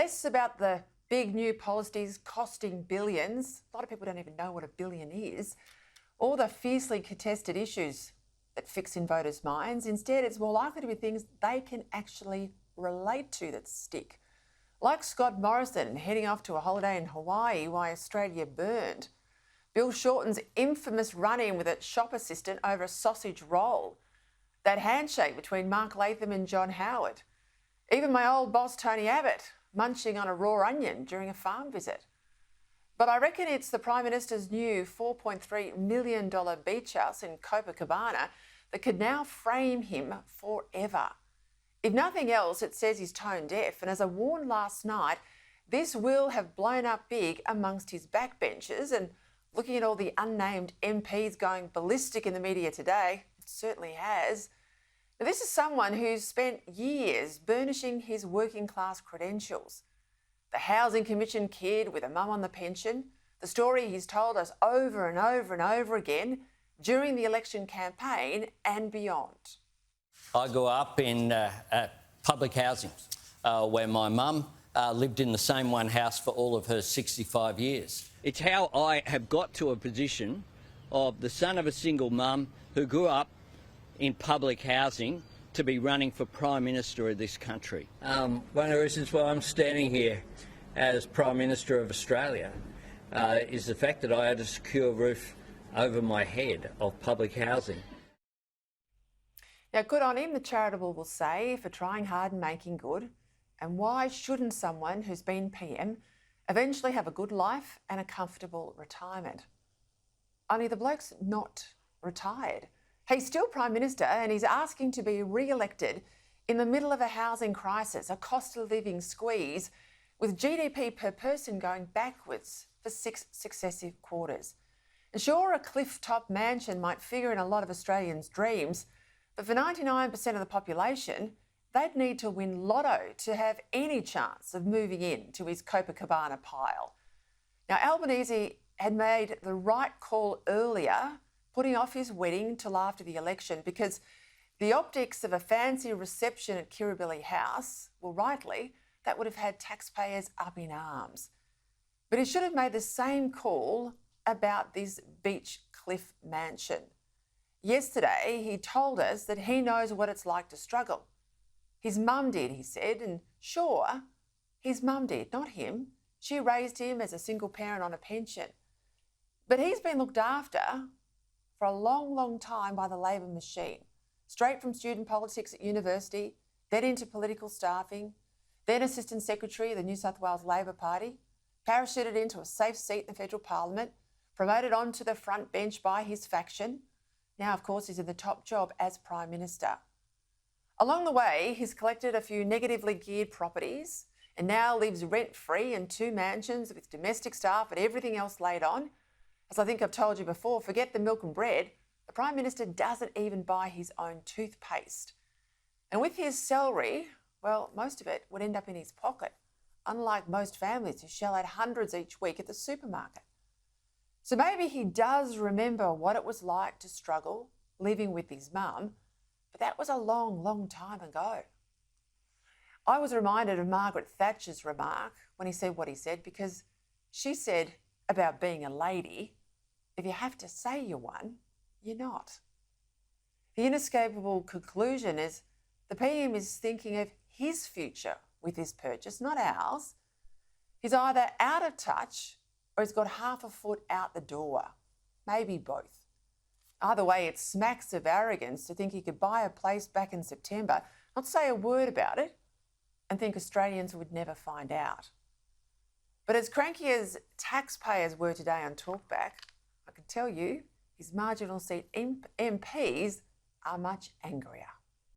less about the big new policies costing billions. A lot of people don't even know what a billion is, or the fiercely contested issues that fix in voters' minds. Instead, it's more likely to be things they can actually relate to that stick. Like Scott Morrison heading off to a holiday in Hawaii while Australia burned. Bill Shorten's infamous run-in with a shop assistant over a sausage roll. That handshake between Mark Latham and John Howard. Even my old boss, Tony Abbott, munching on a raw onion during a farm visit. But I reckon it's the Prime Minister's new $4.3 million beach house in Copacabana that could now frame him forever. If nothing else, it says he's tone deaf, and as I warned last night, this will have blown up big amongst his backbenchers, and looking at all the unnamed MPs going ballistic in the media today, it certainly has. Now, this is someone who's spent years burnishing his working class credentials. The Housing Commission kid with a mum on the pension, the story he's told us over and over and over again during the election campaign and beyond. I grew up in public housing where my mum lived in the same one house for all of her 65 years. It's how I have got to a position of the son of a single mum who grew up in public housing to be running for Prime Minister of this country. One of the reasons why I'm standing here as Prime Minister of Australia is the fact that I had a secure roof over my head of public housing. Now, good on him, the charitable will say, for trying hard and making good. And why shouldn't someone who's been PM eventually have a good life and a comfortable retirement? Only the bloke's not retired. He's still Prime Minister and he's asking to be re-elected in the middle of a housing crisis, a cost of living squeeze, with GDP per person going backwards for 6 successive quarters. And sure, a cliff-top mansion might figure in a lot of Australians' dreams, but for 99% of the population, they'd need to win lotto to have any chance of moving in to his Copacabana pile. Now, Albanese had made the right call earlier, putting off his wedding till after the election, because the optics of a fancy reception at Kirribilli House, well, rightly, that would have had taxpayers up in arms. But he should have made the same call about this beach cliff mansion. Yesterday, he told us that he knows what it's like to struggle. His mum did, he said, and sure, his mum did, not him. She raised him as a single parent on a pension. But he's been looked after for a long, long time by the Labor machine, straight from student politics at university, then into political staffing, then Assistant Secretary of the New South Wales Labor Party, parachuted into a safe seat in the federal parliament, promoted onto the front bench by his faction. Now, of course, he's in the top job as Prime Minister. Along the way, he's collected a few negatively geared properties and now lives rent-free in 2 mansions with domestic staff and everything else laid on. As I think I've told you before, forget the milk and bread, the Prime Minister doesn't even buy his own toothpaste. And with his salary, well, most of it would end up in his pocket, unlike most families who shell out hundreds each week at the supermarket. So maybe he does remember what it was like to struggle living with his mum, but that was a long, long time ago. I was reminded of Margaret Thatcher's remark when he said what he said, because she said about being a lady, if you have to say you're one, you're not. The inescapable conclusion is the PM is thinking of his future with this purchase, not ours. He's either out of touch or he's got half a foot out the door, maybe both. Either way, it smacks of arrogance to think he could buy a place back in September, not say a word about it, and think Australians would never find out. But as cranky as taxpayers were today on Talkback, I can tell you his marginal seat MPs are much angrier.